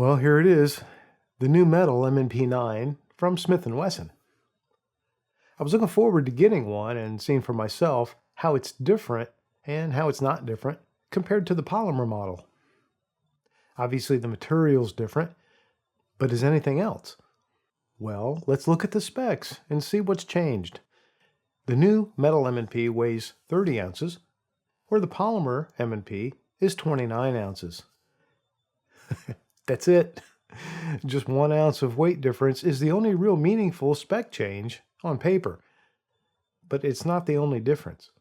Well, here it is, the new metal M&P 9 from Smith & Wesson. I was looking forward to getting one and seeing for myself how it's different and how it's not different compared to the polymer model. Obviously the material's different, but is anything else? Well, let's look at the specs and see what's changed. The new metal M&P weighs 30 ounces, where the polymer M&P is 29 ounces. That's it. Just 1 ounce of weight difference is the only real meaningful spec change on paper. But it's not the only difference.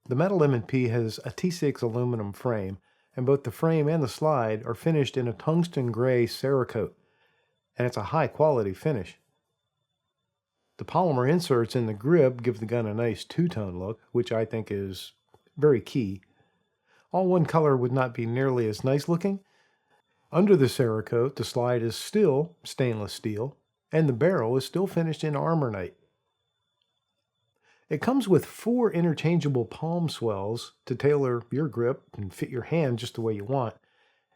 The metal M&P has a T6 aluminum frame, and both the frame and the slide are finished in a tungsten gray Cerakote, and it's a high quality finish. The polymer inserts in the grip give the gun a nice two-tone look, which I think is very key. All one color would not be nearly as nice looking. Under the Cerakote, the slide is still stainless steel, and the barrel is still finished in armornite. It comes with 4 interchangeable palm swells to tailor your grip and fit your hand just the way you want,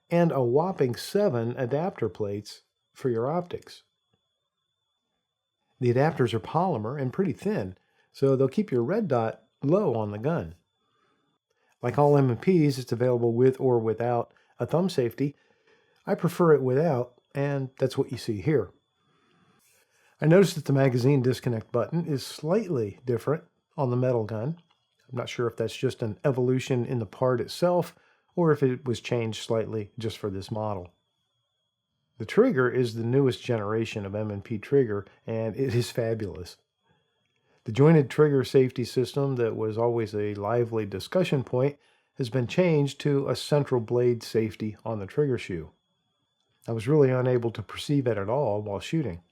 and a whopping 7 adapter plates for your optics. The adapters are polymer and pretty thin, so they'll keep your red dot low on the gun. Like all M&Ps, it's available with or without a thumb safety. I prefer it without, and that's what you see here. I noticed that the magazine disconnect button is slightly different on the metal gun. I'm not sure if that's just an evolution in the part itself, or if it was changed slightly just for this model. The trigger is the newest generation of M&P trigger, and it is fabulous. The jointed trigger safety system that was always a lively discussion point has been changed to a central blade safety on the trigger shoe. I was really unable to perceive it at all while shooting.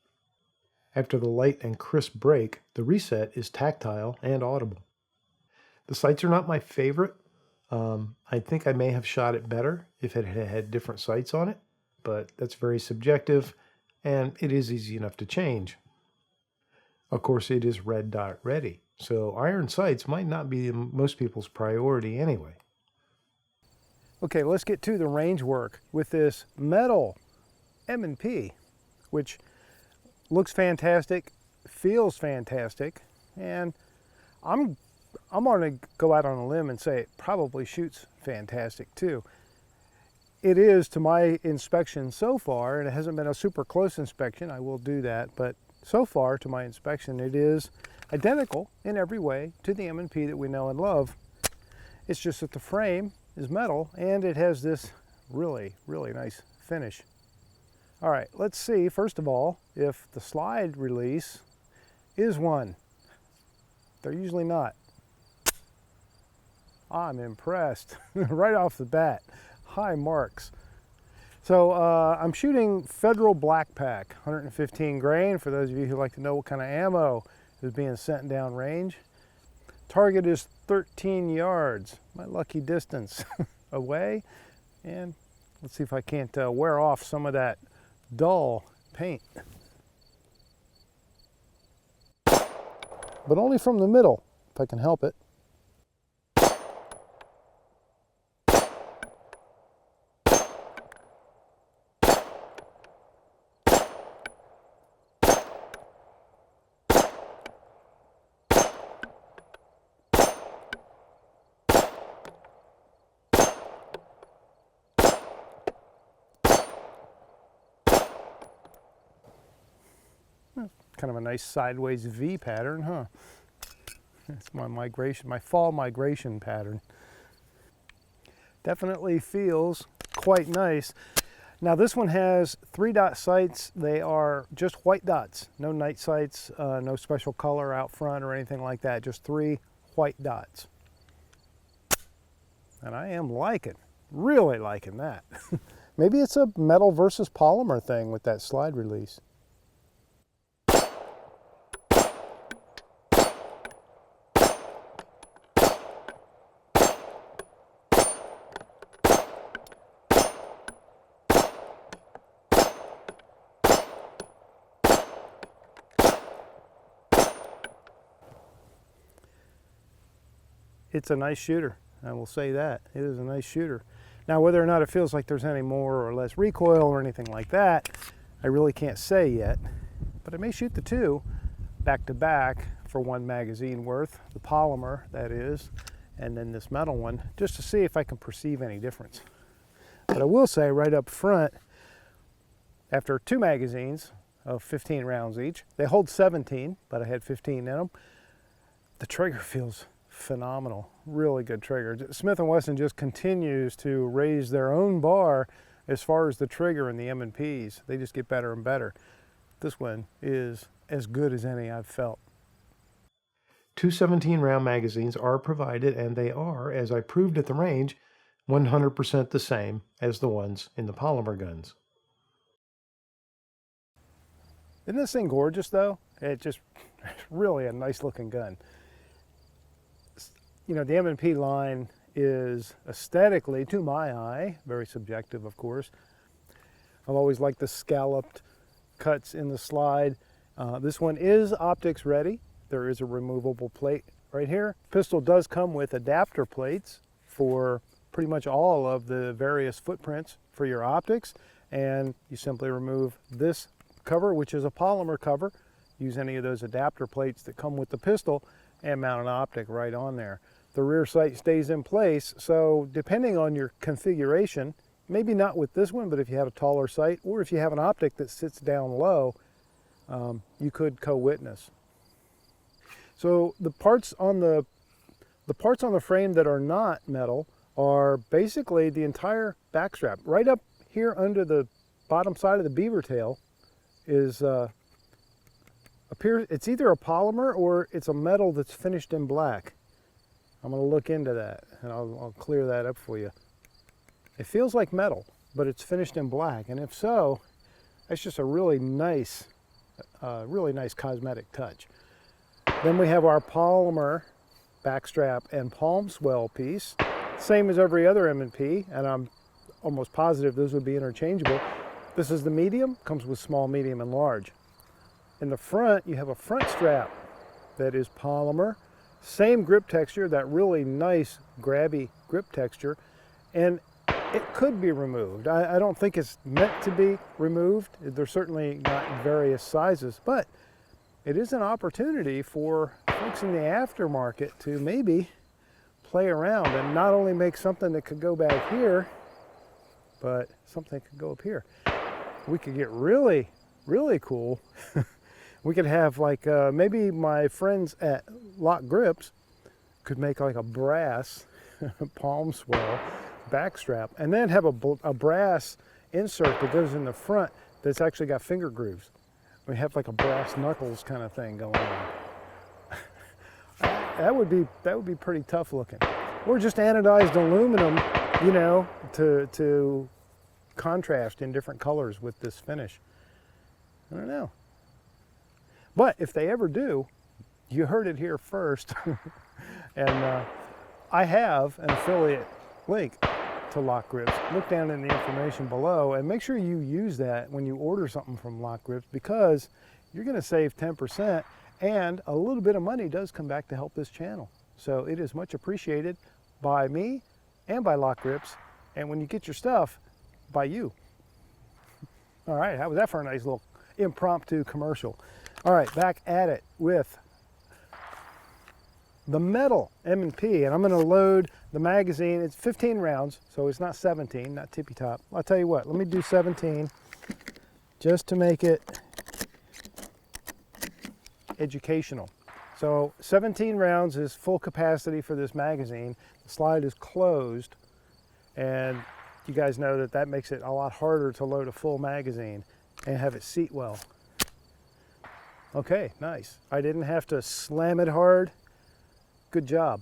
After the light and crisp break, the reset is tactile and audible. The sights are not my favorite. I think I may have shot it better if it had different sights on it, but that's very subjective, and it is easy enough to change. Of course, it is red dot ready, so iron sights might not be most people's priority anyway. Okay, let's get to the range work with this metal M&P, which looks fantastic, feels fantastic, and I'm going to go out on a limb and say it probably shoots fantastic too. It is, to my inspection so far, and it hasn't been a super close inspection, I will do that, but so far to my inspection it is identical in every way to the M&P that we know and love. It's just that the frame is metal and it has this really nice finish. All right, let's see first of all if the slide release is one. They're usually not. I'm impressed right off the bat. High marks. So I'm shooting Federal Black Pack, 115 grain, for those of you who like to know what kind of ammo is being sent down range. Target is 13 yards, my lucky distance away. And let's see if I can't wear off some of that dull paint. But only from the middle, if I can help it. Kind of a nice sideways V pattern, huh? It's my migration, my fall migration pattern. Definitely feels quite nice. Now this one has 3-dot sights. They are just white dots, no night sights, no special color out front or anything like that, just 3 white dots. And I am really liking that. Maybe it's a metal versus polymer thing with that slide release. It's a nice shooter, I will say that. It is a nice shooter. Now, whether or not it feels like there's any more or less recoil or anything like that, I really can't say yet, but I may shoot the two back to back for one magazine worth, the polymer that is, and then this metal one, just to see if I can perceive any difference. But I will say right up front, after two magazines of 15 rounds each, they hold 17, but I had 15 in them, the trigger feels phenomenal. Really good trigger. Smith & Wesson just continues to raise their own bar as far as the trigger in the M&Ps. They just get better and better. This one is as good as any I've felt. Two 17-round magazines are provided, and they are, as I proved at the range, 100% the same as the ones in the polymer guns. Isn't this thing gorgeous, though? It's really a nice looking gun. You know, the M&P line is aesthetically, to my eye, very subjective, of course. I've always liked the scalloped cuts in the slide. This one is optics ready. There is a removable plate right here. Pistol does come with adapter plates for pretty much all of the various footprints for your optics, and you simply remove this cover, which is a polymer cover, use any of those adapter plates that come with the pistol, and mount an optic right on there. The rear sight stays in place, so depending on your configuration, maybe not with this one, but if you have a taller sight, or if you have an optic that sits down low, you could co-witness. So the parts on the frame that are not metal are basically the entire back strap. Right up here under the bottom side of the beaver tail is it's either a polymer or it's a metal that's finished in black. I'm going to look into that and I'll clear that up for you. It feels like metal, but it's finished in black, and if so, that's just a really nice cosmetic touch. Then we have our polymer backstrap and palm swell piece, same as every other M&P, and I'm almost positive those would be interchangeable. This is the medium, comes with small, medium, and large. In the front, you have a front strap that is polymer, same grip texture, that really nice grabby grip texture, and it could be removed. I don't think it's meant to be removed. They're certainly not various sizes, but it is an opportunity for folks in the aftermarket to maybe play around and not only make something that could go back here, but something that could go up here. We could get really, really cool. We could have like, maybe my friends at Lock Grips could make like a brass palm swell backstrap, and then have a brass insert that goes in the front that's actually got finger grooves. We have like a brass knuckles kind of thing going on. That would be pretty tough looking. Or just anodized aluminum, you know, to contrast in different colors with this finish. I don't know. But if they ever do, you heard it here first. And I have an affiliate link to Lock Grips. Look down in the information below and make sure you use that when you order something from Lock Grips, because you're going to save 10%, and a little bit of money does come back to help this channel. So it is much appreciated by me and by Lock Grips, and when you get your stuff, by you. All right, how was that for a nice little impromptu commercial? All right, back at it with the metal M&P, and I'm going to load the magazine. It's 15 rounds, so it's not 17, not tippy top. I'll tell you what, let me do 17 just to make it educational. So 17 rounds is full capacity for this magazine. The slide is closed, and you guys know that that makes it a lot harder to load a full magazine and have it seat well. Okay, nice. I didn't have to slam it hard. Good job.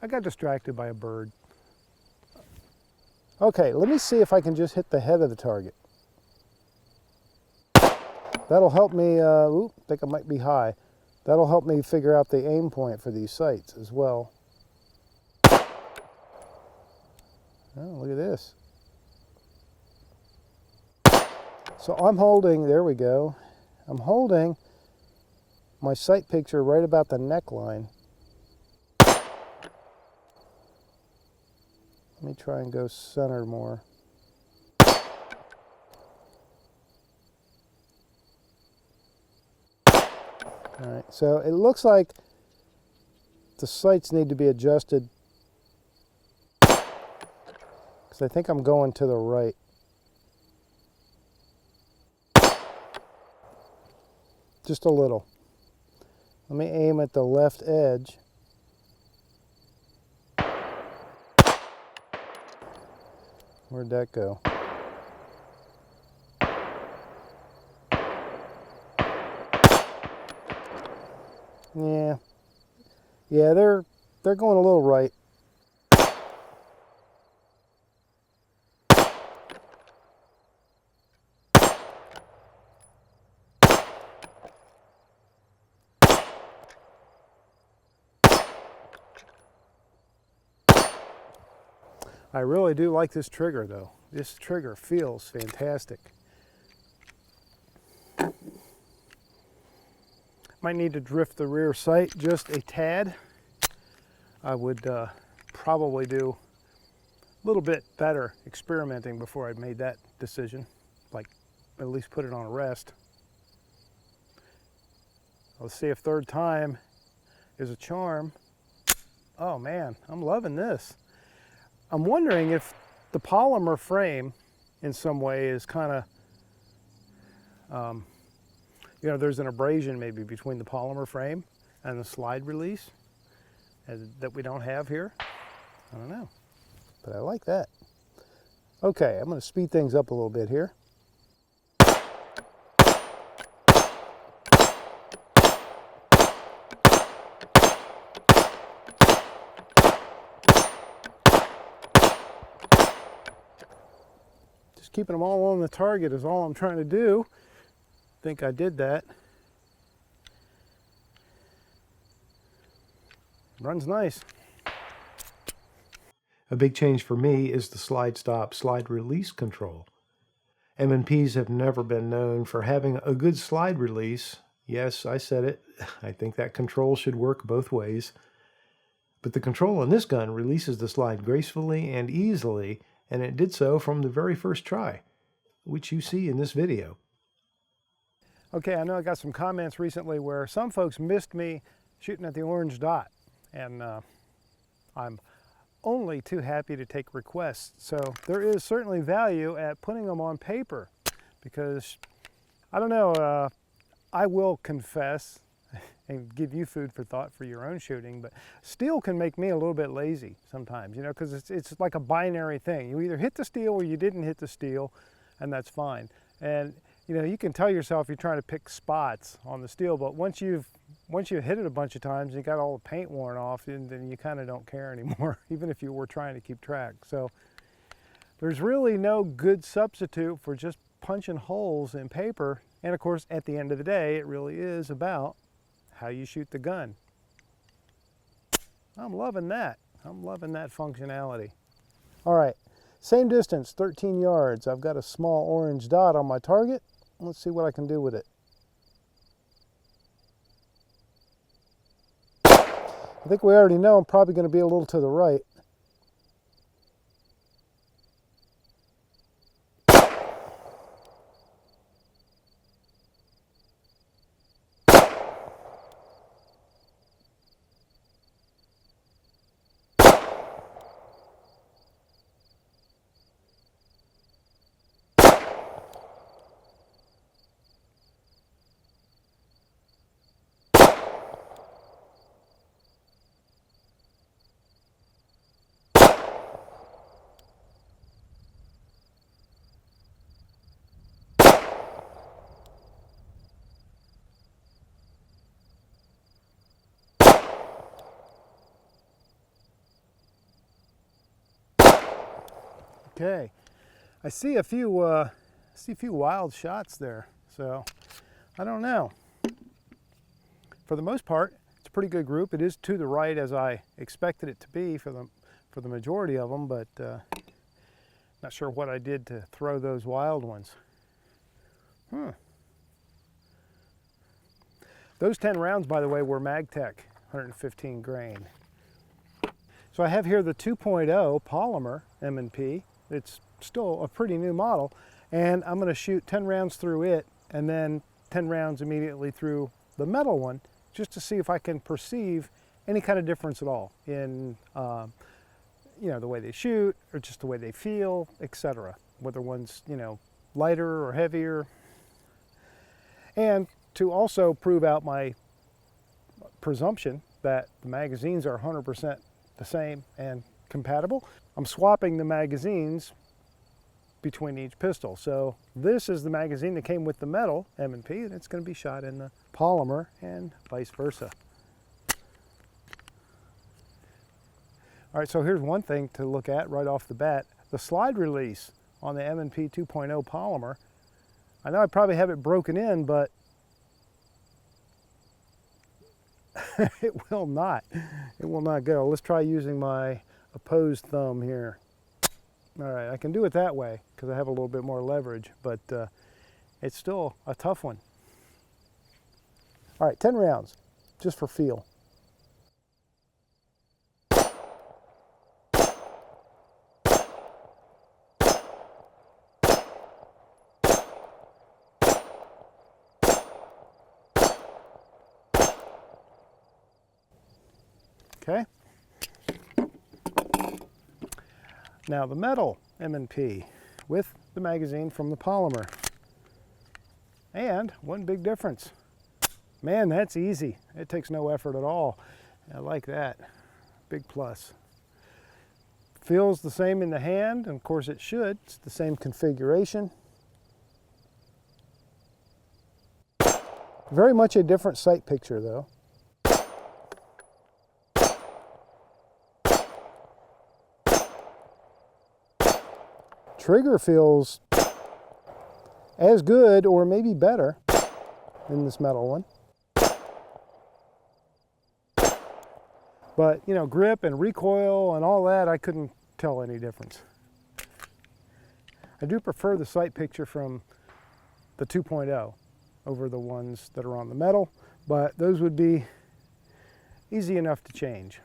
I got distracted by a bird. Okay, let me see if I can just hit the head of the target. That'll help me, I think I might be high. That'll help me figure out the aim point for these sights as well. Oh, look at this. So I'm holding, there we go. I'm holding my sight picture right about the neckline. me try and go center more. All right, so it looks like the sights need to be adjusted because I think I'm going to the right. Just a little. Let me aim at the left edge. Where'd that go? Yeah, they're going a little right. I really do like this trigger though. This trigger feels fantastic. Might need to drift the rear sight just a tad. I would probably do a little bit better experimenting before I made that decision. Like at least put it on a rest. Let's see if third time is a charm. Oh man, I'm loving this. I'm wondering if the polymer frame in some way is kind of, you know, there's an abrasion maybe between the polymer frame and the slide release that we don't have here. I don't know, but I like that. Okay, I'm going to speed things up a little bit here. Just keeping them all on the target is all I'm trying to do. I think I did that. Runs nice. A big change for me is the slide stop, slide release control. M&Ps have never been known for having a good slide release. Yes, I said it. I think that control should work both ways. But the control on this gun releases the slide gracefully and easily, and it did so from the very first try, which you see in this video. Okay, I know I got some comments recently where some folks missed me shooting at the orange dot, and I'm only too happy to take requests. So there is certainly value at putting them on paper because, I don't know, I will confess and give you food for thought for your own shooting, but steel can make me a little bit lazy sometimes, you know, because it's like a binary thing. You either hit the steel or you didn't hit the steel, and that's fine. And you know, you can tell yourself you're trying to pick spots on the steel, but once you've hit it a bunch of times and you got all the paint worn off, then you kind of don't care anymore, even if you were trying to keep track. So there's really no good substitute for just punching holes in paper. And of course, at the end of the day, it really is about how you shoot the gun. I'm loving that. I'm loving that functionality. All right, same distance, 13 yards. I've got a small orange dot on my target. Let's see what I can do with it. I think we already know I'm probably going to be a little to the right. Okay, I see a few wild shots there, so I don't know. For the most part, it's a pretty good group. It is to the right as I expected it to be for the majority of them, but not sure what I did to throw those wild ones. Those 10 rounds, by the way, were MagTech 115 grain. So I have here the 2.0 polymer M&P. It's still a pretty new model, and I'm going to shoot 10 rounds through it and then 10 rounds immediately through the metal one, just to see if I can perceive any kind of difference at all in the way they shoot or just the way they feel, etc. Whether one's lighter or heavier, and to also prove out my presumption that the magazines are 100% the same and compatible, I'm swapping the magazines between each pistol. So this is the magazine that came with the metal M&P, and it's going to be shot in the polymer and vice versa. All right, so here's one thing to look at right off the bat. The slide release on the M&P 2.0 polymer, I know I probably have it broken in, but it will not go. Let's try using my opposed thumb here. All right, I can do it that way because I have a little bit more leverage, but it's still a tough one. All right, 10 rounds, just for feel. Okay. Now the metal M&P with the magazine from the polymer. And one big difference. Man, that's easy. It takes no effort at all. I like that. Big plus. Feels the same in the hand, and of course it should. It's the same configuration. Very much a different sight picture though. Trigger feels as good or maybe better in this metal one. But grip and recoil and all that, I couldn't tell any difference. I do prefer the sight picture from the 2.0 over the ones that are on the metal, but those would be easy enough to change.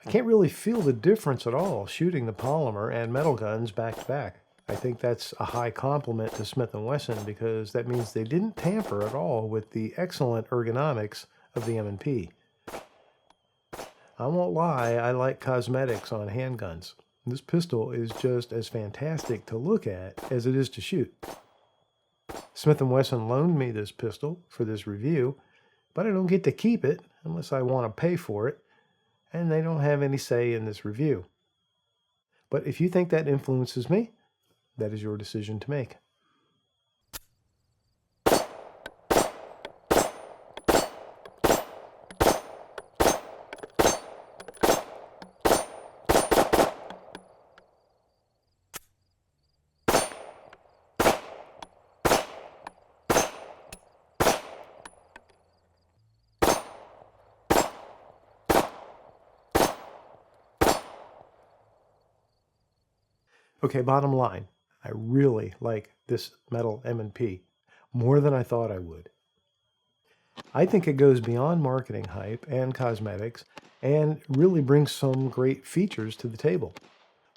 I can't really feel the difference at all shooting the polymer and metal guns back to back. I think that's a high compliment to Smith & Wesson because that means they didn't tamper at all with the excellent ergonomics of the M&P. I won't lie, I like cosmetics on handguns. This pistol is just as fantastic to look at as it is to shoot. Smith & Wesson loaned me this pistol for this review, but I don't get to keep it unless I want to pay for it, and they don't have any say in this review. But if you think that influences me, that is your decision to make. Okay, bottom line, I really like this metal M&P more than I thought I would. I think it goes beyond marketing hype and cosmetics and really brings some great features to the table.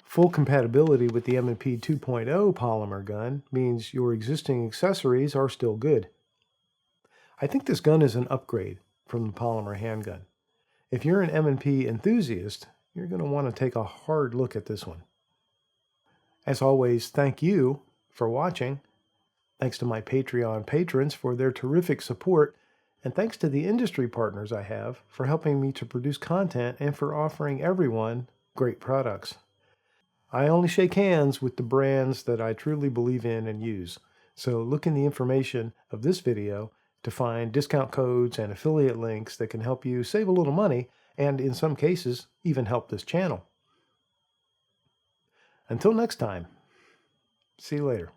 Full compatibility with the M&P 2.0 polymer gun means your existing accessories are still good. I think this gun is an upgrade from the polymer handgun. If you're an M&P enthusiast, you're going to want to take a hard look at this one. As always, thank you for watching. Thanks to my Patreon patrons for their terrific support, and thanks to the industry partners I have for helping me to produce content and for offering everyone great products. I only shake hands with the brands that I truly believe in and use, so look in the information of this video to find discount codes and affiliate links that can help you save a little money and, in some cases, even help this channel. Until next time, see you later.